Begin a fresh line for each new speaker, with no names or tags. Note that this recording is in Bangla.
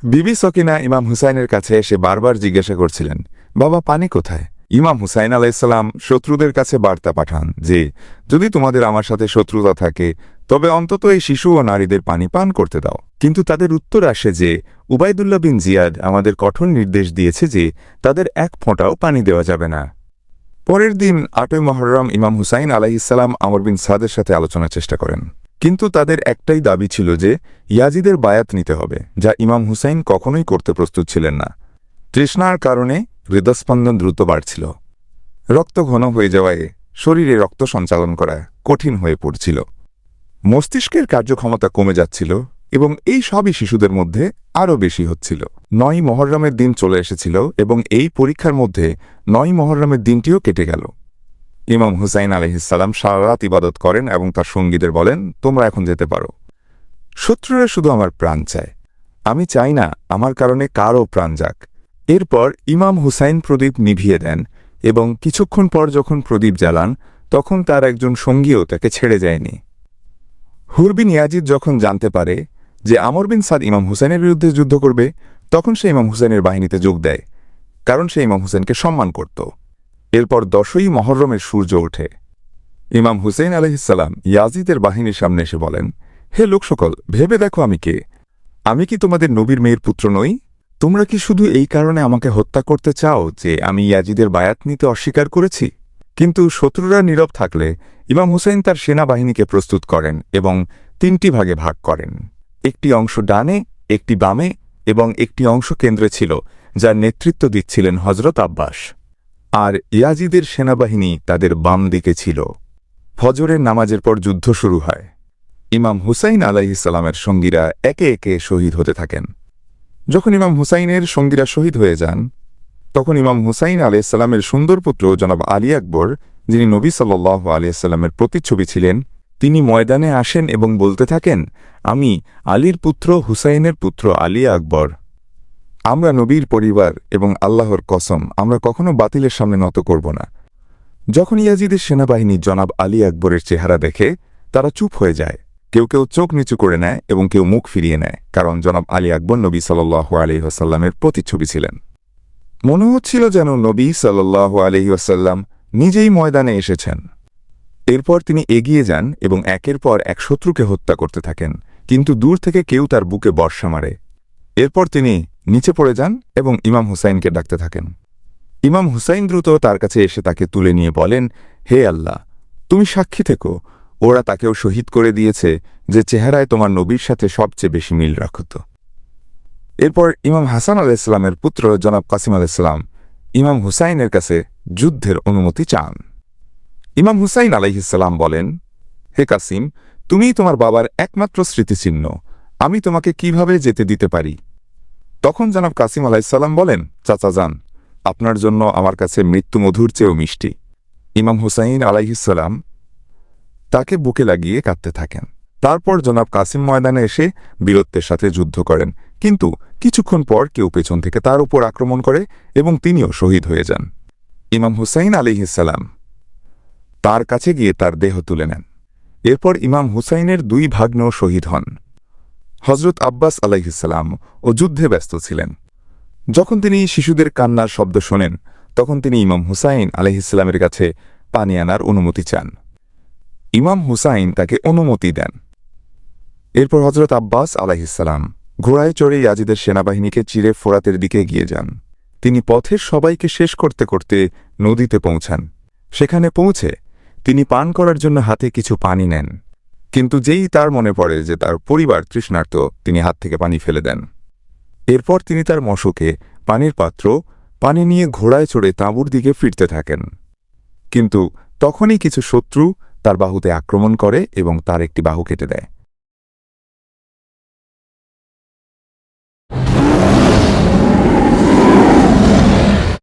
বিবি সকিনা ইমাম হুসাইনের কাছে এসে বারবার জিজ্ঞাসা করছিলেন, বাবা পানি কোথায়? ইমাম হুসাইন আলাইসাল্লাম শত্রুদের কাছে বার্তা পাঠান যে, যদি তোমাদের আমার সাথে শত্রুতা থাকে তবে অন্তত এই শিশু ও নারীদের পানি পান করতে দাও। কিন্তু তাদের উত্তর আসে যে, উবাইদুল্লাহ বিন জিয়াদ আমাদের কঠোর নির্দেশ দিয়েছে যে তাদের এক ফোঁটাও পানি দেওয়া যাবে না। পরের দিন ৮ই মুহররম ইমাম হুসাইন আলাইহিসসালাম আমর বিন সাদের সাথে আলোচনার চেষ্টা করেন, কিন্তু তাদের একটাই দাবি ছিল যে ইয়াজিদের বায়াত নিতে হবে, যা ইমাম হুসাইন কখনোই করতে প্রস্তুত ছিলেন না। তৃষ্ণার কারণে হৃদস্পন্দন দ্রুত বাড়ছিল, রক্ত ঘন হয়ে যাওয়ায় শরীরে রক্ত সঞ্চালন করা কঠিন হয়ে পড়ছিল, মস্তিষ্কের কার্যক্ষমতা কমে যাচ্ছিল এবং এই সবই শিশুদের মধ্যে আরও বেশি হচ্ছিল। ৯ মুহররমের দিন চলে এসেছিল এবং এই পরীক্ষার মধ্যে ৯ মুহররমের দিনটিও কেটে গেল। ইমাম হুসাইন আলাইহিসসালাম সারা রাত ইবাদত করেন এবং তার সঙ্গীদের বলেন, তোমরা এখন যেতে পারো। শত্রুরা শুধু আমার প্রাণ চায়, আমি চাই না আমার কারণে কারও প্রাণ যাক। এরপর ইমাম হুসাইন প্রদীপ নিভিয়ে দেন এবং কিছুক্ষণ পর যখন প্রদীপ জ্বালান তখন তার একজন সঙ্গীও তাকে ছেড়ে যায়নি। হুর বিন ইয়াজিদ যখন জানতে পারে যে আমর বিন সাদ ইমাম হুসাইনের বিরুদ্ধে যুদ্ধ করবে, তখন সে ইমাম হুসাইনের বাহিনীতে যোগ দেয়, কারণ সে ইমাম হুসাইনকে সম্মান করত। এরপর ১০ই মুহররমের সূর্য ওঠে। ইমাম হুসাইন আলাইহিসসালাম ইয়াজিদের বাহিনীর সামনে এসে বলেন, হে লোকসকল, ভেবে দেখো আমি কে? আমি কি তোমাদের নবীর মেয়ের পুত্র নই? তোমরা কি শুধু এই কারণে আমাকে হত্যা করতে চাও যে আমি ইয়াজিদের বায়াত নিতে অস্বীকার করেছি? কিন্তু শত্রুরা নীরব থাকলে ইমাম হুসাইন তার সেনাবাহিনীকে প্রস্তুত করেন এবং ৩টি ভাগে ভাগ করেন। একটি অংশ ডানে, একটি বামে এবং একটি অংশ কেন্দ্রে ছিল, যার নেতৃত্ব দিচ্ছিলেন হজরত আব্বাস। আর ইয়াজিদের সেনাবাহিনী তাদের বাম দিকে ছিল। ফজরের নামাজের পর যুদ্ধ শুরু হয়। ইমাম হুসাইন আলাইহিসসালামের সঙ্গীরা একে একে শহীদ হতে থাকেন। যখন ইমাম হুসাইনের সঙ্গীরা শহীদ হয়ে যান, তখন ইমাম হুসাইন আলাইহিসসালামের সুন্দর পুত্র জনাব আলী আকবর, যিনি নবী সাল্লাল্লাহু আলাইহি ওয়াসাল্লামের প্রতিচ্ছবি ছিলেন, তিনি ময়দানে আসেন এবং বলতে থাকেন, আমি আলীর পুত্র হুসাইনের পুত্র আলী আকবর। আমরা নবীর পরিবার এবং আল্লাহর কসম, আমরা কখনো বাতিলের সামনে নত করব না। যখন ইয়াজিদের সেনাবাহিনী জনাব আলী আকবরের চেহারা দেখে, তারা চুপ হয়ে যায়। কেউ কেউ চোখ নিচু করে নেয় এবং কেউ মুখ ফিরিয়ে নেয়, কারণ জনাব আলী আকবর নবী সাল্লাল্লাহু আলাইহি ওয়াসাল্লামের প্রতিচ্ছবি ছিলেন। মনে হচ্ছিল যেন নবী সাল্লাল্লাহু আলাইহি ওয়াসাল্লাম নিজেই ময়দানে এসেছেন। এরপর তিনি এগিয়ে যান এবং একের পর এক শত্রুকে হত্যা করতে থাকেন, কিন্তু দূর থেকে কেউ তার বুকে বর্ষা মারে। এরপর তিনি নিচে পড়ে যান এবং ইমাম হুসাইনকে ডাকতে থাকেন। ইমাম হুসাইন দ্রুত তার কাছে এসে তাকে তুলে নিয়ে বলেন, হে আল্লাহ, তুমি সাক্ষী থেকো, ওরা তাকেও শহীদ করে দিয়েছে যে চেহারায় তোমার নবীর সাথে সবচেয়ে বেশি মিল রাখত। এরপর ইমাম হাসান আলাইহিসসালামের পুত্র জনাব কাসিম আলাইহিসসালাম ইমাম হুসাইনের কাছে যুদ্ধের অনুমতি চান। ইমাম হুসাইন আলাইহিসসালাম বলেন, হে কাসিম, তুমিই তোমার বাবার একমাত্র স্মৃতিচিহ্ন, আমি তোমাকে কিভাবে যেতে দিতে পারি? তখন জনাব কাসিম আলাইহিসসালাম বলেন, চাচা যান, আপনার জন্য আমার কাছে মৃত্যু মধুর চেয়েও মিষ্টি। ইমাম হুসাইন আলাইহিসসালাম তাকে বুকে লাগিয়ে কাঁদতে থাকেন। তারপর জনাব কাসিম ময়দানে এসে বীরত্বের সাথে যুদ্ধ করেন, কিন্তু কিছুক্ষণ পর কেউ পেছন থেকে তার উপর আক্রমণ করে এবং তিনিও শহীদ হয়ে যান। ইমাম হুসাইন আলাইহিসসালাম তার কাছে গিয়ে তার দেহ তুলে নেন। এরপর ইমাম হুসাইনের 2 ভাগ্নেও শহীদ হন। হজরত আব্বাস আলাইহিসসালাম ও যুদ্ধে ব্যস্ত ছিলেন। যখন তিনি শিশুদের কান্নার শব্দ শোনেন, তখন তিনি ইমাম হুসাইন আলাইহিসসালামের কাছে পানি আনার অনুমতি চান। ইমাম হুসাইন তাকে অনুমতি দেন। এরপর হজরত আব্বাস আলাইহিসসালাম ঘোড়ায় চড়ে ইয়াজিদের সেনাবাহিনীকে চিরে ফোরাতের দিকে এগিয়ে যান। তিনি পথের সবাইকে শেষ করতে করতে নদীতে পৌঁছান। সেখানে পৌঁছে তিনি পান করার জন্য হাতে কিছু পানি নেন, কিন্তু যেই তার মনে পড়ে যে তার পরিবার তৃষ্ণার্ত, তিনি হাত থেকে পানি ফেলে দেন। এরপর তিনি তার মশকে পানির পাত্র, পানি নিয়ে ঘোড়ায় চড়ে তাঁবুর দিকে ফিরতে থাকেন। কিন্তু তখনই কিছু শত্রু তার বাহুতে আক্রমণ করে এবং তার একটি বাহু কেটে দেয়।